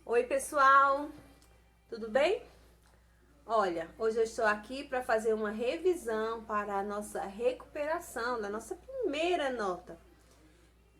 Oi, pessoal, tudo bem? Olha, hoje eu estou aqui para fazer uma revisão para a nossa recuperação da nossa primeira nota.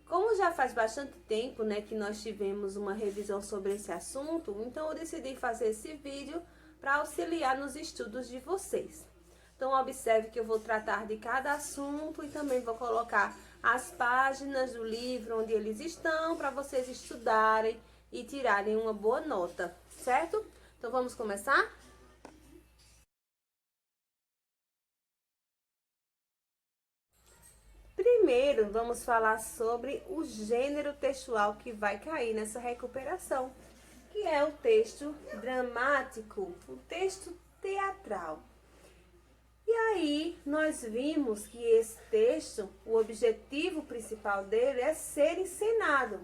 Como já faz bastante tempo, né, que nós tivemos uma revisão sobre esse assunto, então eu decidi fazer esse vídeo para auxiliar nos estudos de vocês. Então observe que eu vou tratar de cada assunto e também vou colocar as páginas do livro onde eles estão para vocês estudarem e tirarem uma boa nota, certo? Então vamos começar? Primeiro, vamos falar sobre o gênero textual que vai cair nessa recuperação, que é o texto dramático, o texto teatral. E aí, nós vimos que esse texto, o objetivo principal dele é ser encenado.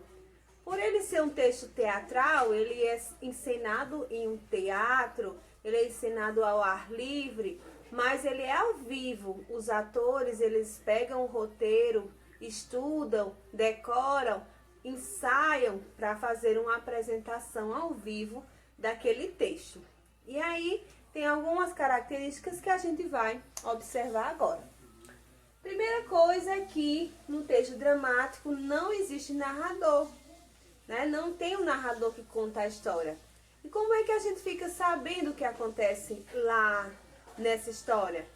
Por ele ser um texto teatral, ele é encenado em um teatro, ele é encenado ao ar livre, mas ele é ao vivo. Os atores, eles pegam o roteiro, estudam, decoram, ensaiam para fazer uma apresentação ao vivo daquele texto. E aí tem algumas características que a gente vai observar agora. Primeira coisa é que no texto dramático não existe narrador, né? Não tem um narrador que conta a história. E como é que a gente fica sabendo o que acontece lá nessa história?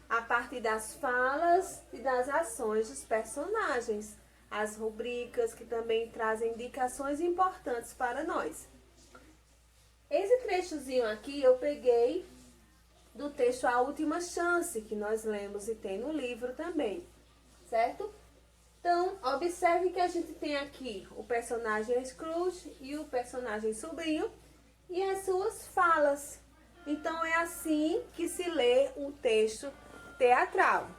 A partir das falas e das ações dos personagens. As rubricas que também trazem indicações importantes para nós. Esse trechozinho aqui eu peguei do texto A Última Chance, que nós lemos e tem no livro também, certo? Então, observe que a gente tem aqui o personagem Scrooge e o personagem Sobrinho e as suas falas. Então, é assim que se lê o texto teatral.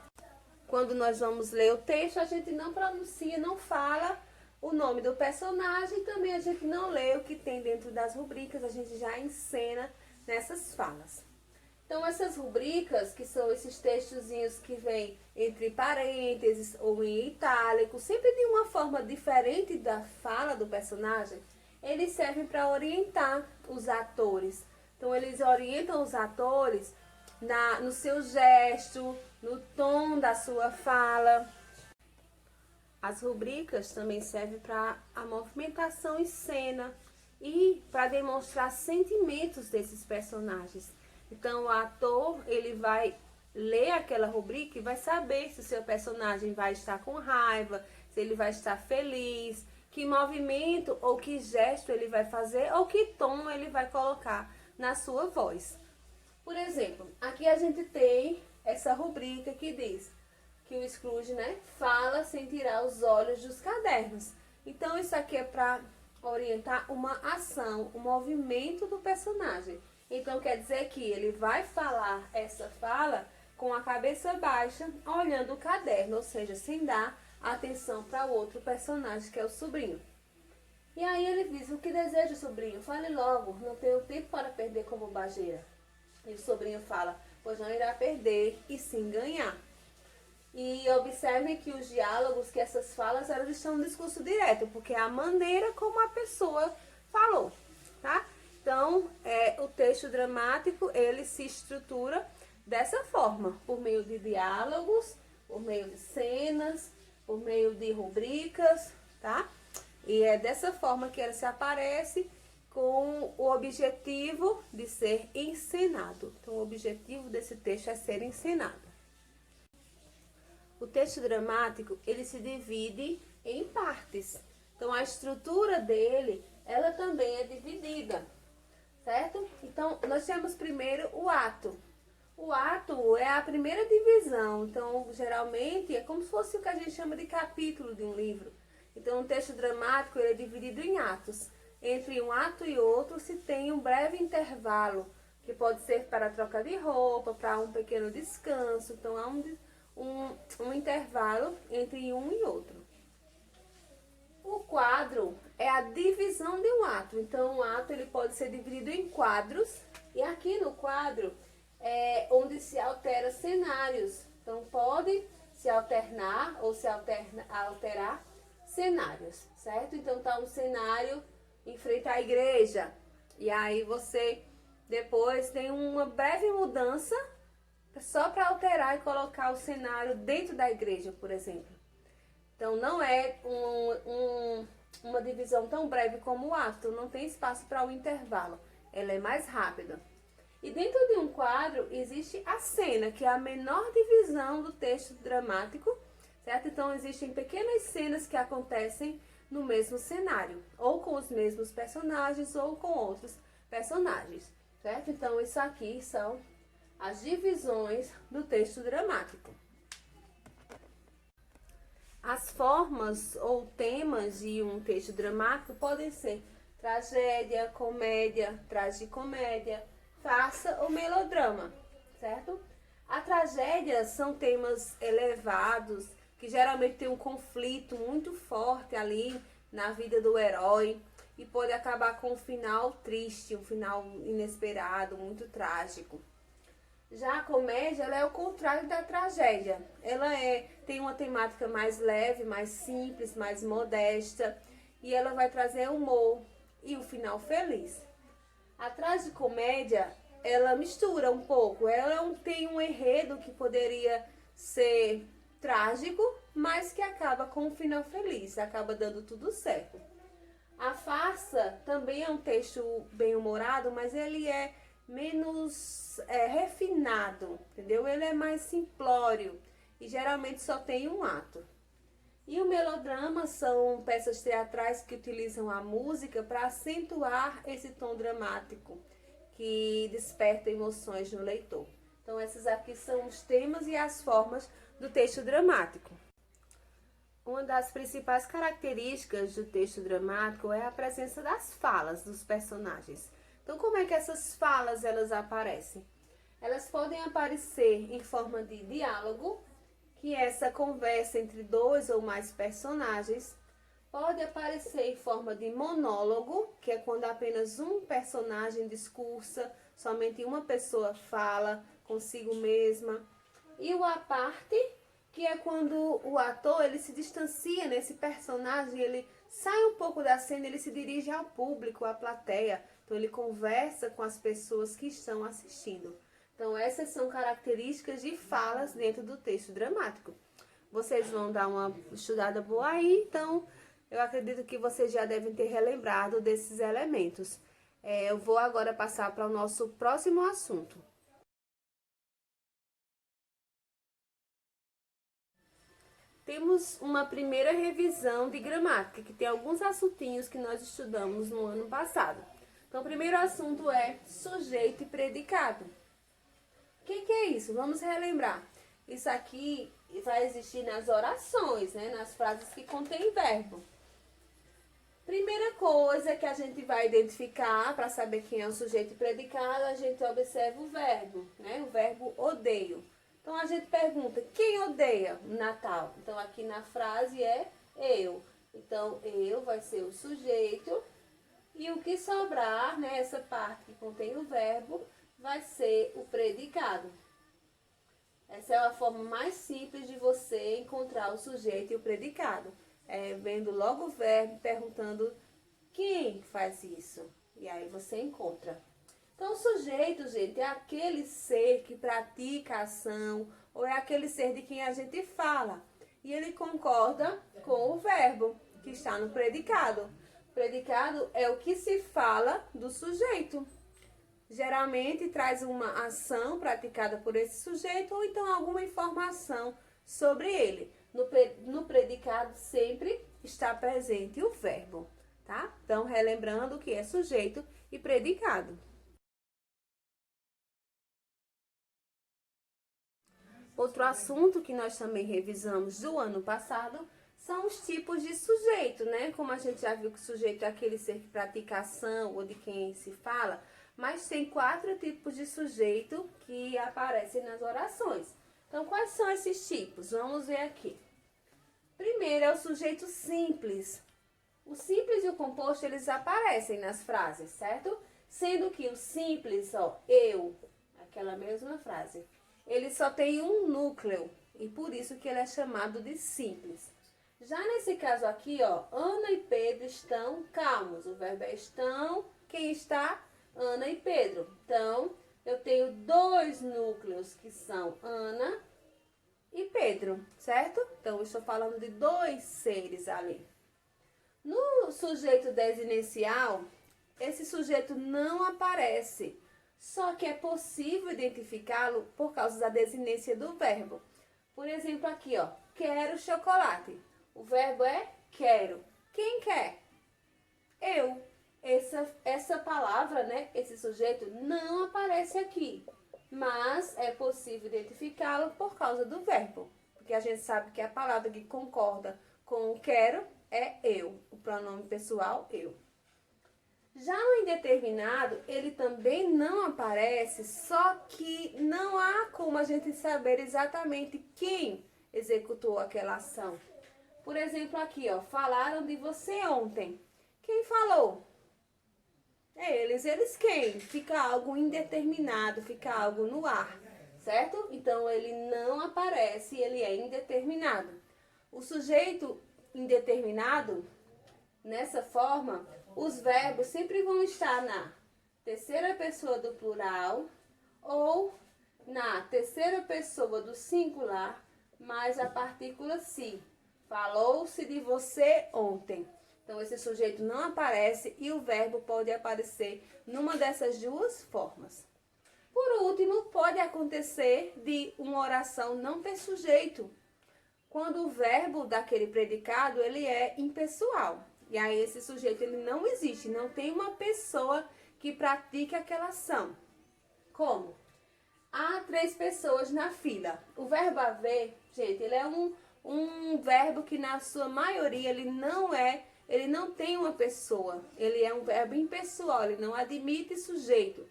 Quando nós vamos ler o texto, a gente não pronuncia, não fala o nome do personagem, também a gente não lê o que tem dentro das rubricas, a gente já encena nessas falas. Então, essas rubricas, que são esses textozinhos que vêm entre parênteses ou em itálico, sempre de uma forma diferente da fala do personagem, eles servem para orientar os atores. Então, eles orientam os atores no seu gesto, no tom da sua fala. As rubricas também servem para a movimentação em cena e para demonstrar sentimentos desses personagens. Então, o ator, ele vai ler aquela rubrica e vai saber se o seu personagem vai estar com raiva, se ele vai estar feliz, que movimento ou que gesto ele vai fazer ou que tom ele vai colocar na sua voz. Por exemplo, aqui a gente tem essa rubrica que diz que o Scrooge, né, fala sem tirar os olhos dos cadernos. Então, isso aqui é para orientar uma ação, o movimento do personagem. Então, quer dizer que ele vai falar essa fala com a cabeça baixa, olhando o caderno, ou seja, sem dar atenção para o outro personagem, que é o sobrinho. E aí ele diz: o que deseja o sobrinho? Fale logo, não tenho tempo para perder com bobageira. E o sobrinho fala: pois não irá perder, e sim ganhar. E observem que os diálogos, que essas falas, elas estão no discurso direto, porque é a maneira como a pessoa falou, tá? Então, o texto dramático, ele se estrutura dessa forma, por meio de diálogos, por meio de cenas, por meio de rubricas, tá? E é dessa forma que ele se aparece com o objetivo de ser encenado. Então, o objetivo desse texto é ser encenado. O texto dramático, ele se divide em partes. Então, a estrutura dele, ela também é dividida, certo? Então, nós temos primeiro o ato. O ato é a primeira divisão. Então, geralmente, é como se fosse o que a gente chama de capítulo de um livro. Então, o texto dramático, ele é dividido em atos. Entre um ato e outro, se tem um breve intervalo, que pode ser para a troca de roupa, para um pequeno descanso. Então, há um intervalo entre um e outro. O quadro é a divisão de um ato. Então, um ato ele pode ser dividido em quadros. E aqui no quadro é onde se altera cenários. Então, pode se alternar ou se alterar cenários, certo? Então, tá um cenário em frente à igreja. E aí você depois tem uma breve mudança só para alterar e colocar o cenário dentro da igreja, por exemplo. Então não é uma divisão tão breve como o ato, não tem espaço para o intervalo, ela é mais rápida. E dentro de um quadro existe a cena, que é a menor divisão do texto dramático, certo? Então existem pequenas cenas que acontecem no mesmo cenário, ou com os mesmos personagens, ou com outros personagens, certo? Então isso aqui são as divisões do texto dramático. As formas ou temas de um texto dramático podem ser tragédia, comédia, tragicomédia, farsa ou melodrama, certo? A tragédia são temas elevados, que geralmente tem um conflito muito forte ali na vida do herói e pode acabar com um final triste, um final inesperado, muito trágico. Já a comédia, ela é o contrário da tragédia. Ela tem uma temática mais leve, mais simples, mais modesta, e ela vai trazer humor e o final feliz. A tragicomédia, ela mistura um pouco. Ela tem um enredo que poderia ser trágico, mas que acaba com um final feliz, acaba dando tudo certo. A farsa também é um texto bem humorado, mas ele é menos refinado, entendeu? Ele é mais simplório e geralmente só tem um ato. E o melodrama são peças teatrais que utilizam a música para acentuar esse tom dramático que desperta emoções no leitor. Então esses aqui são os temas e as formas do texto dramático. Uma das principais características do texto dramático é a presença das falas dos personagens. Então, como é que essas falas elas aparecem? Elas podem aparecer em forma de diálogo, que é essa conversa entre dois ou mais personagens. Pode aparecer em forma de monólogo, que é quando apenas um personagem discursa, somente uma pessoa fala consigo mesma. E o à parte, que é quando o ator ele se distancia nesse personagem, ele sai um pouco da cena, ele se dirige ao público, à plateia. Então ele conversa com as pessoas que estão assistindo. Então essas são características de falas dentro do texto dramático. Vocês vão dar uma estudada boa aí, então eu acredito que vocês já devem ter relembrado desses elementos. Eu vou agora passar para o nosso próximo assunto. Temos uma primeira revisão de gramática, que tem alguns assuntinhos que nós estudamos no ano passado. Então, o primeiro assunto é sujeito e predicado. O que é isso? Vamos relembrar. Isso aqui vai existir nas orações, né? Nas frases que contêm verbo. Primeira coisa que a gente vai identificar para saber quem é o sujeito e predicado, a gente observa o verbo, né? O verbo odeio. Então a gente pergunta, quem odeia o Natal? Então aqui na frase é eu. Então eu vai ser o sujeito e o que sobrar, né, essa parte que contém o verbo, vai ser o predicado. Essa é a forma mais simples de você encontrar o sujeito e o predicado. Vendo logo o verbo, perguntando quem faz isso. E aí você encontra. Então, o sujeito, gente, é aquele ser que pratica a ação, ou é aquele ser de quem a gente fala. E ele concorda com o verbo, que está no predicado. O predicado é o que se fala do sujeito. Geralmente traz uma ação praticada por esse sujeito, ou então alguma informação sobre ele. No predicado sempre está presente o verbo, tá? Então, relembrando o que é sujeito e predicado. Outro assunto que nós também revisamos do ano passado são os tipos de sujeito, né? Como a gente já viu que o sujeito é aquele ser que pratica ação ou de quem se fala, mas tem 4 tipos de sujeito que aparecem nas orações. Então, quais são esses tipos? Vamos ver aqui. Primeiro é o sujeito simples. O simples e o composto, eles aparecem nas frases, certo? Sendo que o simples, ó, eu, aquela mesma frase, ele só tem um núcleo e por isso que ele é chamado de simples. Já nesse caso aqui, ó, Ana e Pedro estão calmos. O verbo é estão. Quem está? Ana e Pedro. Então, eu tenho dois núcleos que são Ana e Pedro, certo? Então, eu estou falando de dois seres ali. No sujeito desinencial, esse sujeito não aparece. Só que é possível identificá-lo por causa da desinência do verbo. Por exemplo, aqui, ó, quero chocolate. O verbo é quero. Quem quer? Eu. Essa palavra, né, esse sujeito não aparece aqui, mas é possível identificá-lo por causa do verbo, porque a gente sabe que a palavra que concorda com o quero é eu, o pronome pessoal eu. Já o indeterminado, ele também não aparece, só que não há como a gente saber exatamente quem executou aquela ação. Por exemplo, aqui, ó, falaram de você ontem. Quem falou? Eles quem? Fica algo indeterminado, fica algo no ar, certo? Então, ele não aparece, ele é indeterminado. O sujeito indeterminado, nessa forma, os verbos sempre vão estar na terceira pessoa do plural ou na terceira pessoa do singular, mais a partícula se. Falou-se de você ontem. Então, esse sujeito não aparece e o verbo pode aparecer numa dessas duas formas. Por último, pode acontecer de uma oração não ter sujeito, quando o verbo daquele predicado ele é impessoal. E aí esse sujeito ele não existe, não tem uma pessoa que pratique aquela ação. Como? Há 3 pessoas na fila. O verbo haver, gente, ele é um verbo que na sua maioria ele não tem uma pessoa. Ele é um verbo impessoal, ele não admite sujeito.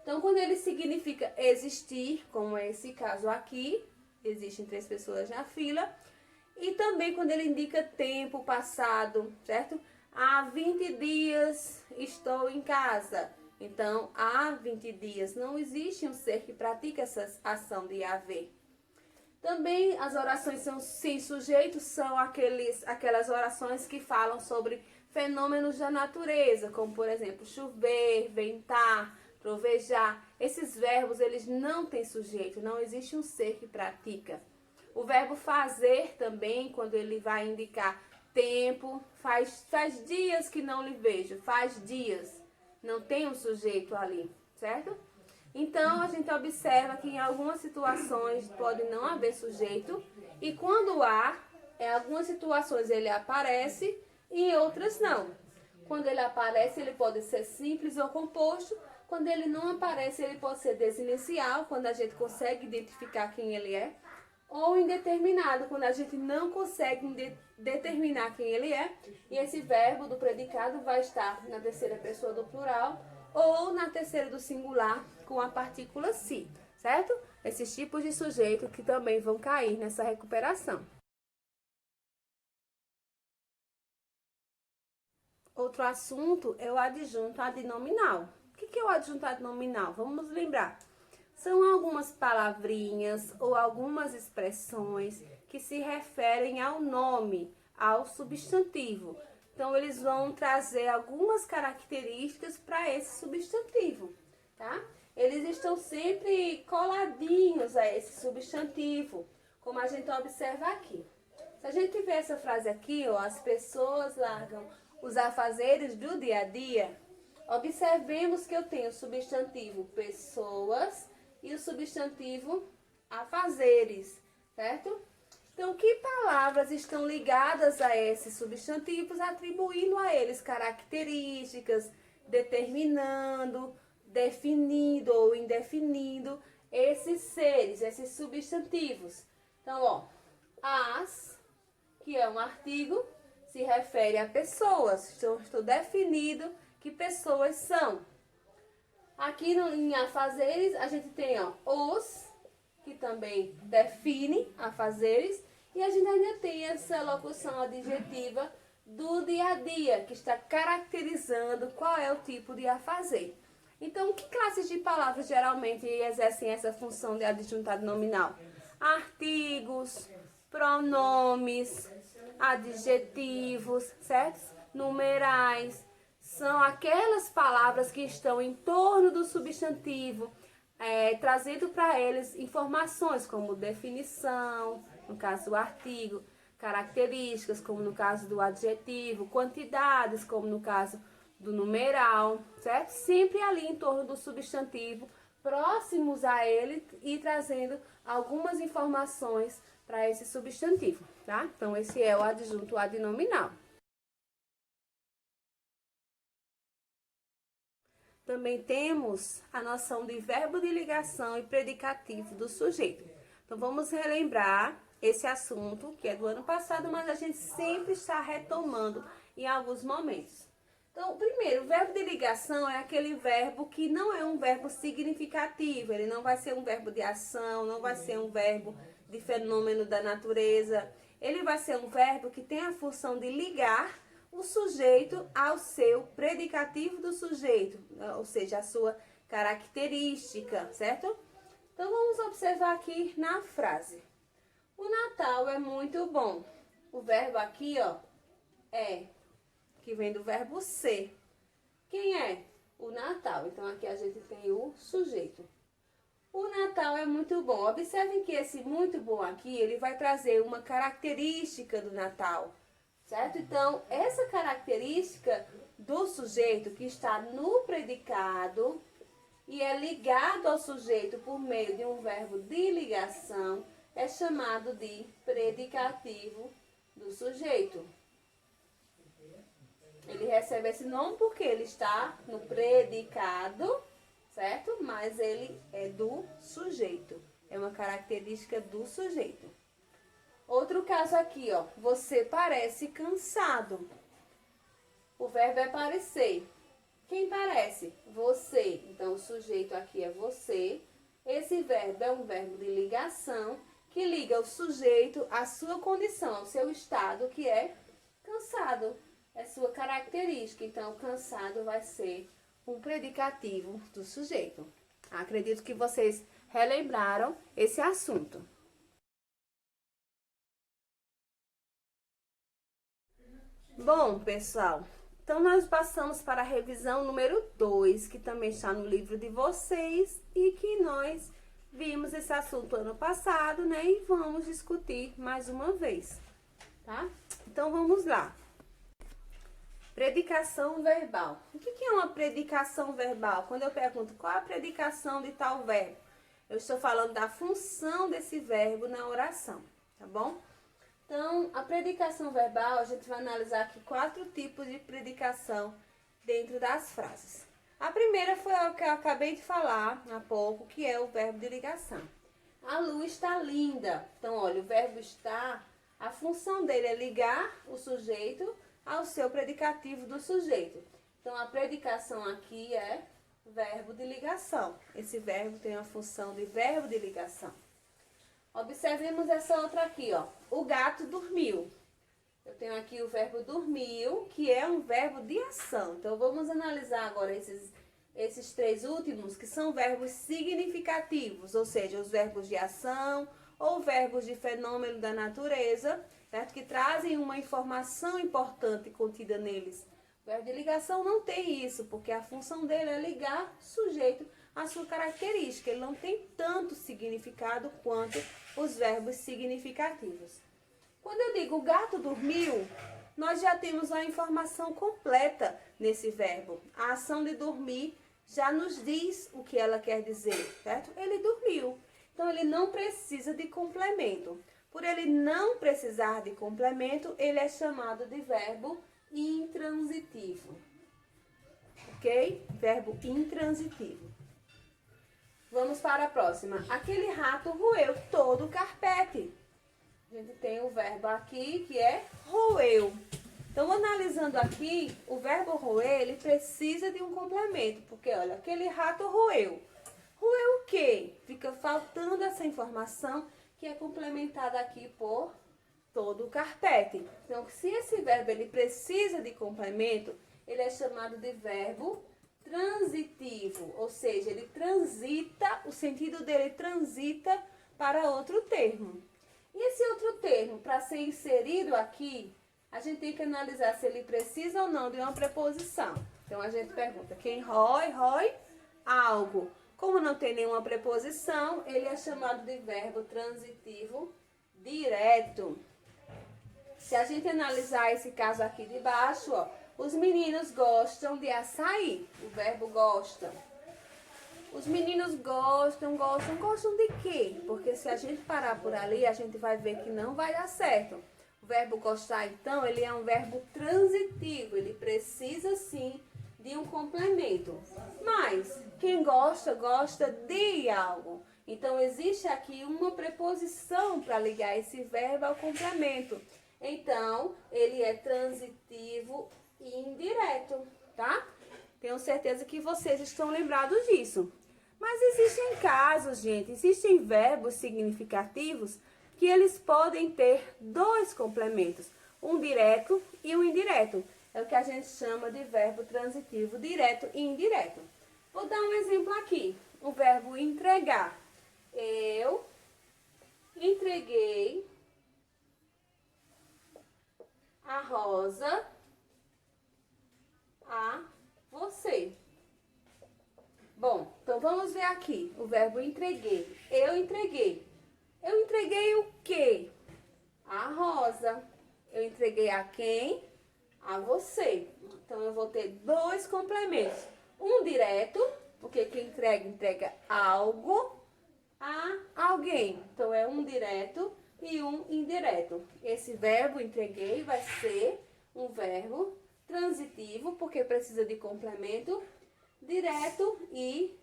Então, quando ele significa existir, como é esse caso aqui, existem 3 pessoas na fila. E também quando ele indica tempo passado, certo? Há 20 dias estou em casa. Então, há 20 dias. Não existe um ser que pratica essa ação de haver. Também as orações sem sujeito são aquelas orações que falam sobre fenômenos da natureza, como por exemplo, chover, ventar, trovejar. Esses verbos, eles não têm sujeito, não existe um ser que pratica. O verbo fazer também, quando ele vai indicar tempo, faz dias que não lhe vejo, faz dias. Não tem um sujeito ali, certo? Então, a gente observa que em algumas situações pode não haver sujeito. E quando há, em algumas situações ele aparece e em outras não. Quando ele aparece, ele pode ser simples ou composto. Quando ele não aparece, ele pode ser desinicial, quando a gente consegue identificar quem ele é. Ou indeterminado, quando a gente não consegue determinar quem ele é. E esse verbo do predicado vai estar na terceira pessoa do plural ou na terceira do singular com a partícula se, certo? Esses tipos de sujeito que também vão cair nessa recuperação. Outro assunto é o adjunto adnominal. O que é o adjunto adnominal? Vamos lembrar. São algumas palavrinhas ou algumas expressões que se referem ao nome, ao substantivo. Então, eles vão trazer algumas características para esse substantivo, tá? Eles estão sempre coladinhos a esse substantivo, como a gente observa aqui. Se a gente ver essa frase aqui, ó, as pessoas largam os afazeres do dia a dia, observemos que eu tenho o substantivo pessoas e o substantivo afazeres, certo? Então, que palavras estão ligadas a esses substantivos, atribuindo a eles características, determinando, definindo ou indefinindo esses seres, esses substantivos. Então, ó, as, que é um artigo, se refere a pessoas. Então, estou definindo que pessoas são. Aqui em afazeres, a gente tem ó, os, que também define afazeres, e a gente ainda tem essa locução adjetiva do dia a dia, que está caracterizando qual é o tipo de afazer. Então, que classes de palavras geralmente exercem essa função de adjuntado nominal? Artigos, pronomes, adjetivos, certo? Numerais, são aquelas palavras que estão em torno do substantivo, trazendo para eles informações como definição, no caso do artigo, características, como no caso do adjetivo, quantidades, como no caso do numeral, certo? Sempre ali em torno do substantivo, próximos a ele e trazendo algumas informações para esse substantivo, tá? Então, esse é o adjunto adnominal. Também temos a noção de verbo de ligação e predicativo do sujeito. Então, vamos relembrar esse assunto, que é do ano passado, mas a gente sempre está retomando em alguns momentos. Então, primeiro, o verbo de ligação é aquele verbo que não é um verbo significativo, ele não vai ser um verbo de ação, não vai ser um verbo de fenômeno da natureza, ele vai ser um verbo que tem a função de ligar o sujeito ao seu predicativo do sujeito, ou seja, a sua característica, certo? Então, vamos observar aqui na frase. O Natal é muito bom. O verbo aqui, ó, é, que vem do verbo ser. Quem é? O Natal. Então, aqui a gente tem o sujeito. O Natal é muito bom. Observem que esse muito bom aqui, ele vai trazer uma característica do Natal, certo? Então, essa característica do sujeito que está no predicado e é ligado ao sujeito por meio de um verbo de ligação é chamado de predicativo do sujeito. Ele recebe esse nome porque ele está no predicado, certo? Mas ele é do sujeito. É uma característica do sujeito. Outro caso aqui, ó. Você parece cansado. O verbo é parecer. Quem parece? Você. Então, o sujeito aqui é você. Esse verbo é um verbo de ligação que liga o sujeito à sua condição, ao seu estado, que é cansado. É sua característica. Então, cansado vai ser um predicativo do sujeito. Acredito que vocês relembraram esse assunto. Bom, pessoal, então nós passamos para a revisão número 2, que também está no livro de vocês e que nós vimos esse assunto ano passado, né? E vamos discutir mais uma vez, tá? Então, vamos lá. Predicação verbal. O que é uma predicação verbal? Quando eu pergunto qual é a predicação de tal verbo, eu estou falando da função desse verbo na oração, tá bom? Então, a predicação verbal, a gente vai analisar aqui 4 tipos de predicação dentro das frases. A primeira foi o que eu acabei de falar há pouco, que é o verbo de ligação. A lua está linda. Então, olha, o verbo estar, a função dele é ligar o sujeito ao seu predicativo do sujeito. Então, a predicação aqui é verbo de ligação. Esse verbo tem a função de verbo de ligação. Observemos essa outra aqui, ó. O gato dormiu. Eu tenho aqui o verbo dormiu, que é um verbo de ação. Então, vamos analisar agora esses 3 últimos, que são verbos significativos, ou seja, os verbos de ação ou verbos de fenômeno da natureza, certo? Que trazem uma informação importante contida neles. O verbo de ligação não tem isso, porque a função dele é ligar o sujeito à sua característica. Ele não tem tanto significado quanto os verbos significativos. Quando eu digo o gato dormiu, nós já temos a informação completa nesse verbo. A ação de dormir já nos diz o que ela quer dizer, certo? Ele dormiu. Então, ele não precisa de complemento. Por ele não precisar de complemento, ele é chamado de verbo intransitivo. Ok? Verbo intransitivo. Vamos para a próxima. Aquele rato roeu todo o carpete. A gente tem o verbo aqui que é roeu. Então, analisando aqui, o verbo roer, ele precisa de um complemento. Porque, olha, aquele rato roeu. Roeu o quê? Fica faltando essa informação que é complementada aqui por todo o carpete. Então, se esse verbo ele precisa de complemento, ele é chamado de verbo transitivo. Ou seja, ele transita, o sentido dele transita para outro termo. E esse outro termo, para ser inserido aqui, a gente tem que analisar se ele precisa ou não de uma preposição. Então, a gente pergunta, quem rói, rói algo. Como não tem nenhuma preposição, ele é chamado de verbo transitivo direto. Se a gente analisar esse caso aqui de baixo, ó, os meninos gostam de açaí. O verbo gosta. Os meninos gostam de quê? Porque se a gente parar por ali, a gente vai ver que não vai dar certo. O verbo gostar, então, ele é um verbo transitivo. Ele precisa, sim, de um complemento. Mas, quem gosta, gosta de algo. Então, existe aqui uma preposição para ligar esse verbo ao complemento. Então, ele é transitivo indireto, tá? Tenho certeza que vocês estão lembrados disso. Mas existem casos, gente, existem verbos significativos que eles podem ter dois complementos, um direto e um indireto. É o que a gente chama de verbo transitivo direto e indireto. Vou dar um exemplo aqui, o verbo entregar. Eu entreguei a rosa a você. Bom, então vamos ver aqui o verbo entreguei. Eu entreguei. Eu entreguei o quê? A rosa. Eu entreguei a quem? A você. Então, eu vou ter dois complementos. Um direto, porque quem entrega, entrega algo a alguém. Então, é um direto e um indireto. Esse verbo entreguei vai ser um verbo transitivo, porque precisa de complemento direto e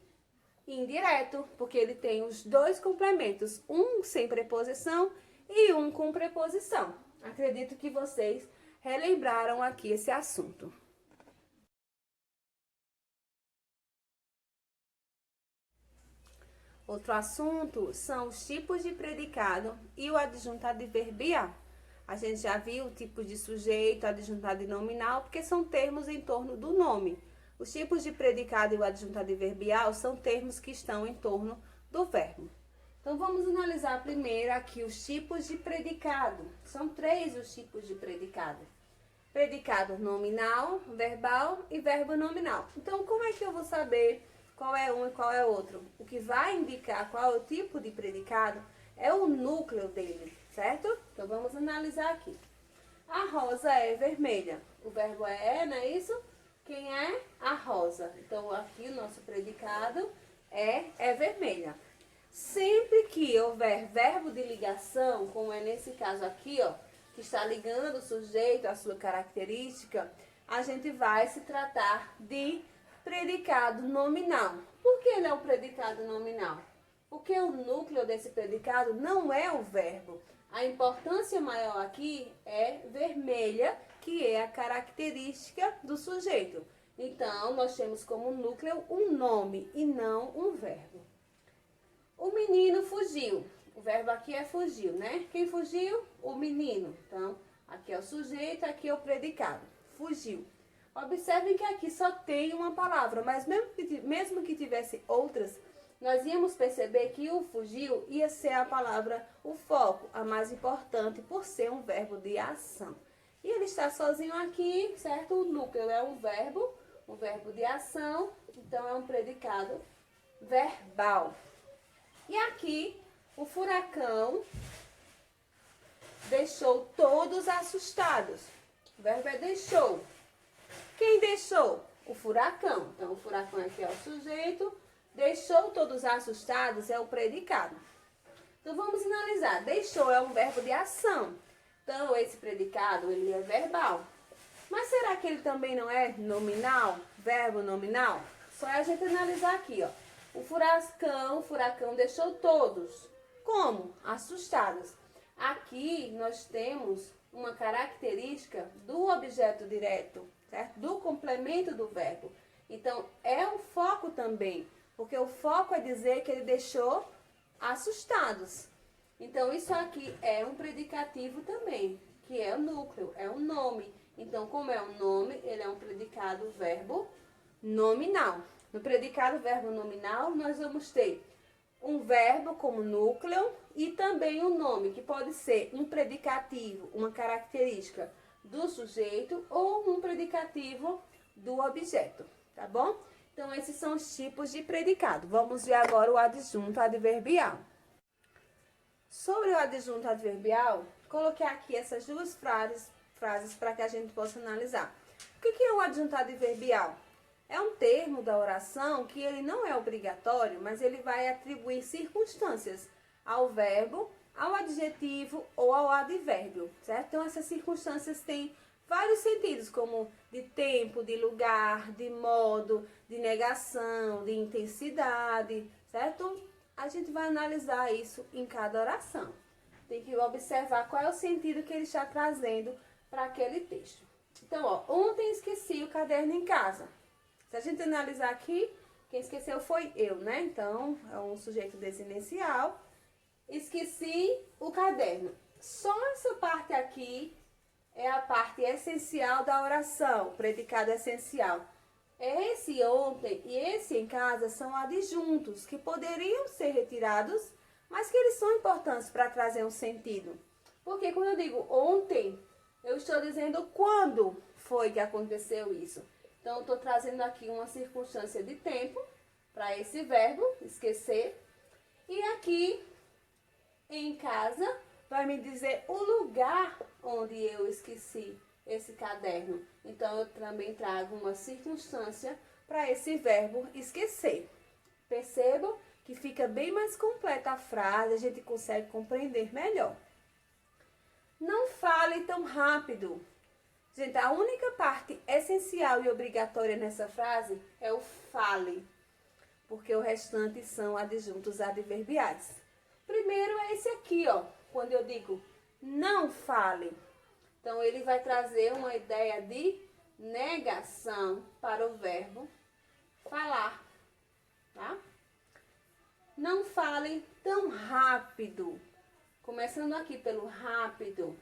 indireto, porque ele tem os dois complementos, um sem preposição e um com preposição. Acredito que vocês relembraram aqui esse assunto. Outro assunto são os tipos de predicado e o adjuntado adverbial. A gente já viu o tipo de sujeito, adjuntado e nominal, porque são termos em torno do nome. Os tipos de predicado e o adjuntado adverbial são termos que estão em torno do verbo. Então, vamos analisar primeiro aqui os tipos de predicado. São 3 os tipos de predicado. Predicado nominal, verbal e verbo nominal. Então, como é que eu vou saber qual é um e qual é outro? O que vai indicar qual é o tipo de predicado é o núcleo dele, certo? Então, vamos analisar aqui. A rosa é vermelha. O verbo é, não é isso? Quem é? A rosa. Então, aqui o nosso predicado é vermelha. Sempre que houver verbo de ligação, como é nesse caso aqui, ó, que está ligando o sujeito à sua característica, a gente vai se tratar de predicado nominal. Por que ele é um predicado nominal? Porque o núcleo desse predicado não é o verbo. A importância maior aqui é vermelha, que é a característica do sujeito. Então, nós temos como núcleo um nome e não um verbo. O menino fugiu. O verbo aqui é fugiu, né? Quem fugiu? O menino. Então, aqui é o sujeito, aqui é o predicado. Fugiu. Observem que aqui só tem uma palavra, mas mesmo que tivesse outras, nós íamos perceber que o fugiu ia ser a palavra, o foco, a mais importante, por ser um verbo de ação. E ele está sozinho aqui, certo? O núcleo é um verbo de ação, então é um predicado verbal. E aqui, o furacão deixou todos assustados. O verbo é deixou. Quem deixou? O furacão. Então, o furacão aqui é o sujeito. Deixou todos assustados é o predicado. Então, vamos analisar. Deixou é um verbo de ação. Então, esse predicado, ele é verbal. Mas será que ele também não é nominal? Verbo nominal? Só é a gente analisar aqui, ó. O furacão deixou todos. Como? Assustados. Aqui nós temos uma característica do objeto direto, certo? Do complemento do verbo. Então, é um foco também, porque o foco é dizer que ele deixou assustados. Então, isso aqui é um predicativo também, que é o núcleo, é um nome. Então, como é um nome, ele é um predicado verbo nominal. No predicado verbo nominal, nós vamos ter um verbo como núcleo e também um nome, que pode ser um predicativo, uma característica do sujeito ou um predicativo do objeto, tá bom? Então, esses são os tipos de predicado. Vamos ver agora o adjunto adverbial. Sobre o adjunto adverbial, coloquei aqui essas duas frases para que a gente possa analisar. O que é um adjunto adverbial? É um termo da oração que ele não é obrigatório, mas ele vai atribuir circunstâncias ao verbo, ao adjetivo ou ao advérbio, certo? Então, essas circunstâncias têm vários sentidos, como de tempo, de lugar, de modo, de negação, de intensidade, certo? A gente vai analisar isso em cada oração. Tem que observar qual é o sentido que ele está trazendo para aquele texto. Então, ó, ontem esqueci o caderno em casa. Se a gente analisar aqui, quem esqueceu foi eu, né? Então, é um sujeito desinencial. Esqueci o caderno. Só essa parte aqui é a parte essencial da oração, o predicado essencial. Esse ontem e esse em casa são adjuntos que poderiam ser retirados, mas que eles são importantes para trazer um sentido. Porque quando eu digo ontem, eu estou dizendo quando foi que aconteceu isso. Então, eu estou trazendo aqui uma circunstância de tempo para esse verbo, esquecer. E aqui, em casa, vai me dizer o lugar onde eu esqueci esse caderno. Então, eu também trago uma circunstância para esse verbo esquecer. Percebam que fica bem mais completa a frase, a gente consegue compreender melhor. Não fale tão rápido. Gente, a única parte essencial e obrigatória nessa frase é o fale, porque o restante são adjuntos adverbiais. Primeiro é esse aqui, ó, quando eu digo não fale. Então, ele vai trazer uma ideia de negação para o verbo falar, tá? Não fale tão rápido. Começando aqui pelo rápido,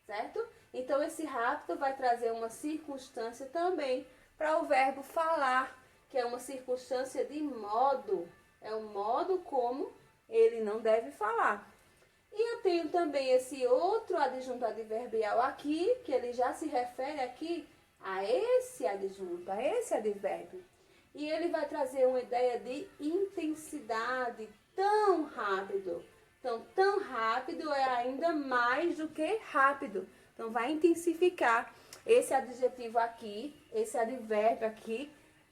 certo? Então, esse rápido vai trazer uma circunstância também para o verbo falar, que é uma circunstância de modo. É o modo como ele não deve falar. E eu tenho também esse outro adjunto adverbial aqui, que ele já se refere aqui a esse adjunto, a esse advérbio. E ele vai trazer uma ideia de intensidade, tão rápido. Então, tão rápido é ainda mais do que rápido. Então, vai intensificar esse adjetivo aqui, esse advérbio aqui,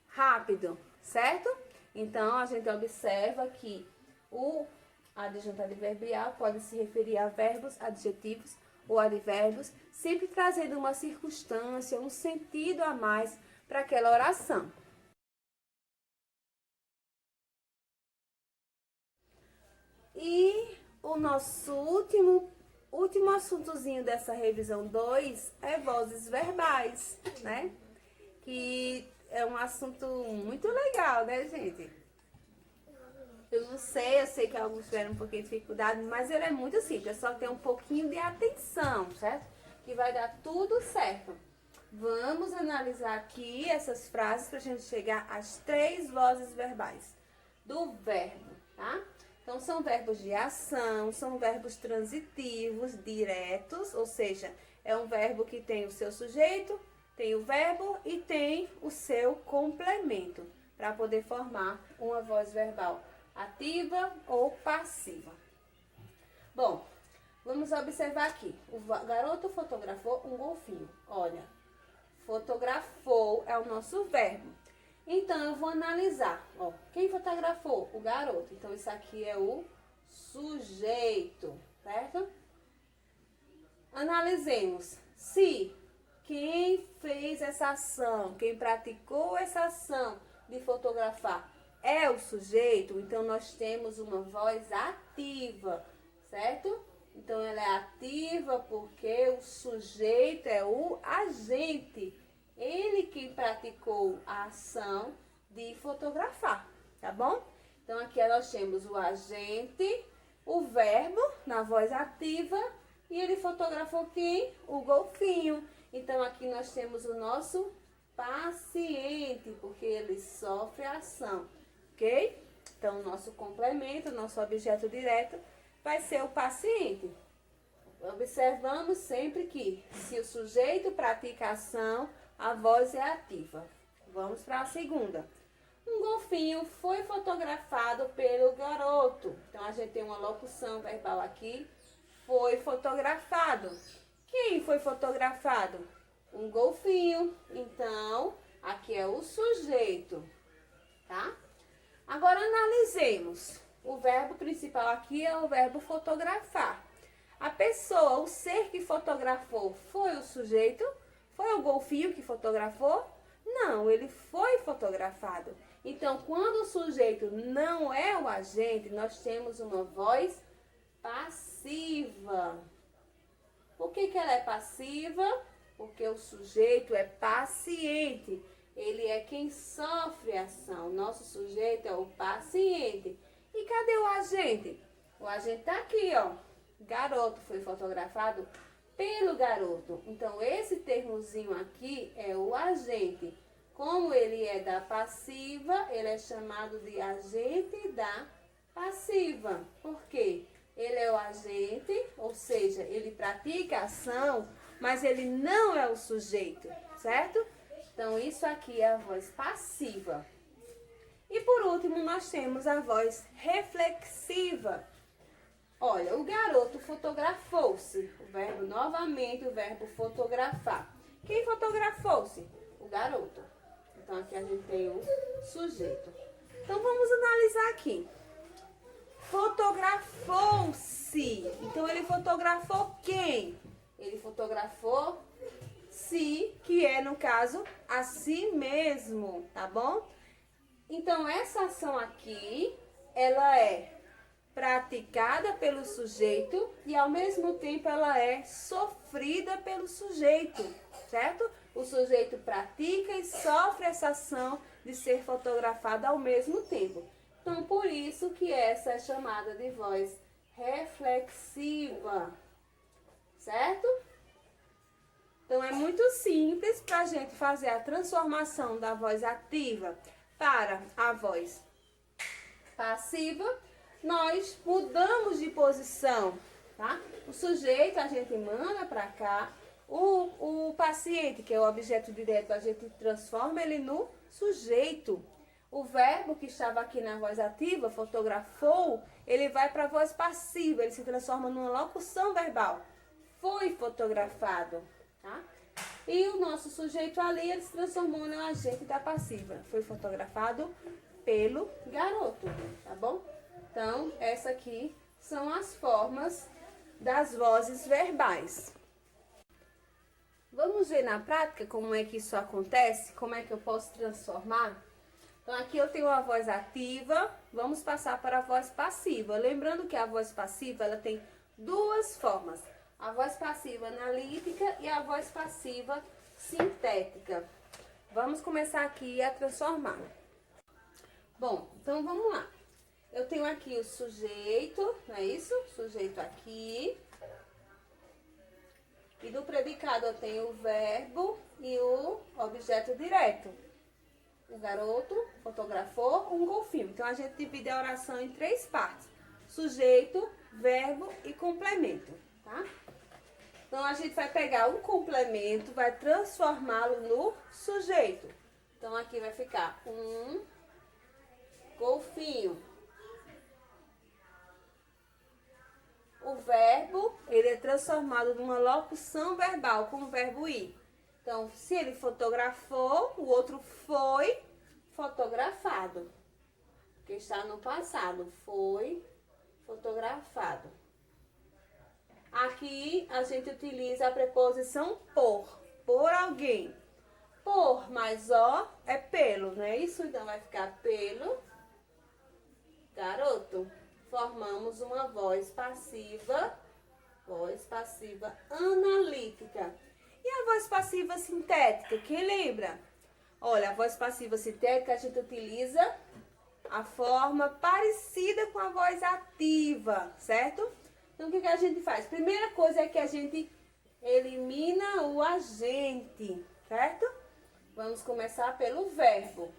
rápido, certo? Então, a gente observa que o adjunto adverbial pode se referir a verbos, adjetivos ou advérbios, sempre trazendo uma circunstância, um sentido a mais para aquela oração. E o nosso último assuntozinho dessa revisão 2 é vozes verbais, né? Que é um assunto muito legal, né, gente? Eu não sei, eu sei que alguns tiveram um pouquinho de dificuldade, mas ele é muito simples, é só ter um pouquinho de atenção, certo? Que vai dar tudo certo. Vamos analisar aqui essas frases para a gente chegar às 3 vozes verbais do verbo, tá? Então, são verbos de ação, são verbos transitivos, diretos, ou seja, é um verbo que tem o seu sujeito, tem o verbo e tem o seu complemento, para poder formar uma voz verbal ativa ou passiva. Bom, vamos observar aqui. O garoto fotografou um golfinho. Olha, fotografou é o nosso verbo. Então, eu vou analisar. Ó, quem fotografou? O garoto. Então, isso aqui é o sujeito, certo? Analisemos. Se quem fez essa ação, quem praticou essa ação de fotografar é o sujeito, então nós temos uma voz ativa, certo? Então, ela é ativa porque o sujeito é o agente. Ele quem praticou a ação de fotografar, tá bom? Então, aqui nós temos o agente, o verbo na voz ativa e ele fotografou quem? O golfinho. Então, aqui nós temos o nosso paciente, porque ele sofre a ação, ok? Então, o nosso complemento, o nosso objeto direto vai ser o paciente. Observamos sempre que, se o sujeito pratica a ação, a voz é ativa. Vamos para a segunda. Um golfinho foi fotografado pelo garoto. Então, a gente tem uma locução verbal aqui. Foi fotografado. Quem foi fotografado? Um golfinho. Então, aqui é o sujeito, tá? Agora, analisemos. O verbo principal aqui é o verbo fotografar. A pessoa, o ser que fotografou, foi o sujeito? Foi o golfinho que fotografou? Não, ele foi fotografado. Então, quando o sujeito não é o agente, nós temos uma voz passiva. Por que ela é passiva? Porque o sujeito é paciente. Ele é quem sofre a ação. Nosso sujeito é o paciente. E cadê o agente? O agente está aqui, ó. Garoto foi fotografado pelo garoto. Então, esse termozinho aqui é o agente. Como ele é da passiva, ele é chamado de agente da passiva. Por quê? Ele é o agente, ou seja, ele pratica a ação, mas ele não é o sujeito, certo? Então, isso aqui é a voz passiva. E por último, nós temos a voz reflexiva. Olha, o garoto fotografou-se. O verbo, novamente, o verbo fotografar. Quem fotografou-se? O garoto. Então, aqui a gente tem o sujeito. Então, vamos analisar aqui. Fotografou-se. Então, ele fotografou quem? Ele fotografou si, que é, no caso, a si mesmo, tá bom? Então, essa ação aqui, ela é praticada pelo sujeito e, ao mesmo tempo, ela é sofrida pelo sujeito, certo? O sujeito pratica e sofre essa ação de ser fotografado ao mesmo tempo. Então, por isso que essa é chamada de voz reflexiva, certo? Então, é muito simples para a gente fazer a transformação da voz ativa para a voz passiva. Nós mudamos de posição, tá? O sujeito a gente manda para cá, o paciente, que é o objeto direto, a gente transforma ele no sujeito. O verbo que estava aqui na voz ativa, fotografou, ele vai para a voz passiva, ele se transforma numa locução verbal. Foi fotografado, tá? E o nosso sujeito ali, ele se transformou no agente da passiva. Foi fotografado pelo garoto, tá bom? Então, essa aqui são as formas das vozes verbais. Vamos ver na prática como é que isso acontece? Como é que eu posso transformar? Então, aqui eu tenho a voz ativa, vamos passar para a voz passiva. Lembrando que a voz passiva, ela tem duas formas. A voz passiva analítica e a voz passiva sintética. Vamos começar aqui a transformar. Bom, então vamos lá. Eu tenho aqui o sujeito, não é isso? Sujeito aqui. E do predicado eu tenho o verbo e o objeto direto. O garoto fotografou um golfinho. Então, a gente divide a oração em três partes. Sujeito, verbo e complemento, tá? Então, a gente vai pegar o complemento, vai transformá-lo no sujeito. Então, aqui vai ficar um golfinho. O verbo, ele é transformado numa locução verbal com o verbo ir. Então, se ele fotografou, o outro foi fotografado. Porque está no passado, foi fotografado. Aqui, a gente utiliza a preposição por alguém. Por mais ó é pelo, não é isso? Então, vai ficar pelo garoto. Formamos uma voz passiva analítica. E a voz passiva sintética, quem lembra? Olha, a voz passiva sintética a gente utiliza a forma parecida com a voz ativa, certo? Então, o que a gente faz? Primeira coisa é que a gente elimina o agente, certo? Vamos começar pelo verbo.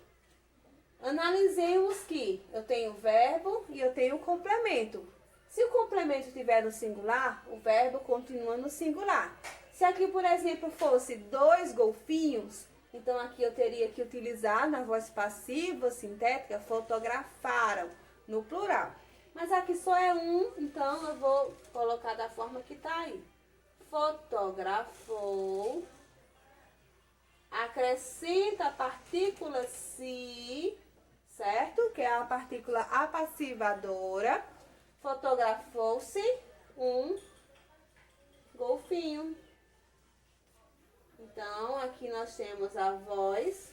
Analisemos que eu tenho o verbo e eu tenho o complemento. Se o complemento estiver no singular, o verbo continua no singular. Se aqui, por exemplo, fosse 2 golfinhos, então aqui eu teria que utilizar na voz passiva sintética, fotografaram, no plural. Mas aqui só é um, então eu vou colocar da forma que está aí. Fotografou. Acrescenta a partícula se, certo? Que é a partícula apassivadora. Fotografou-se um golfinho. Então, aqui nós temos a voz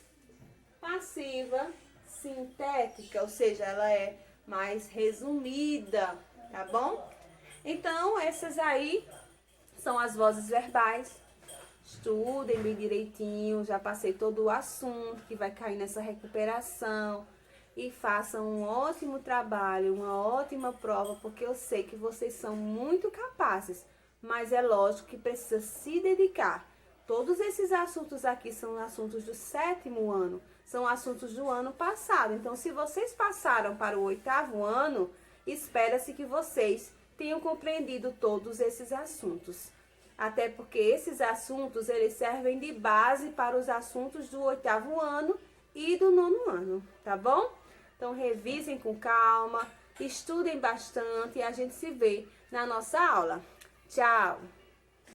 passiva sintética, ou seja, ela é mais resumida, tá bom? Então, essas aí são as vozes verbais. Estudem bem direitinho, já passei todo o assunto que vai cair nessa recuperação. E façam um ótimo trabalho, uma ótima prova, porque eu sei que vocês são muito capazes, mas é lógico que precisa se dedicar. Todos esses assuntos aqui são assuntos do 7º ano, são assuntos do ano passado. Então, se vocês passaram para o 8º ano, espera-se que vocês tenham compreendido todos esses assuntos. Até porque esses assuntos, eles servem de base para os assuntos do 8º ano e do 9º ano, tá bom? Então, revisem com calma, estudem bastante e a gente se vê na nossa aula. Tchau!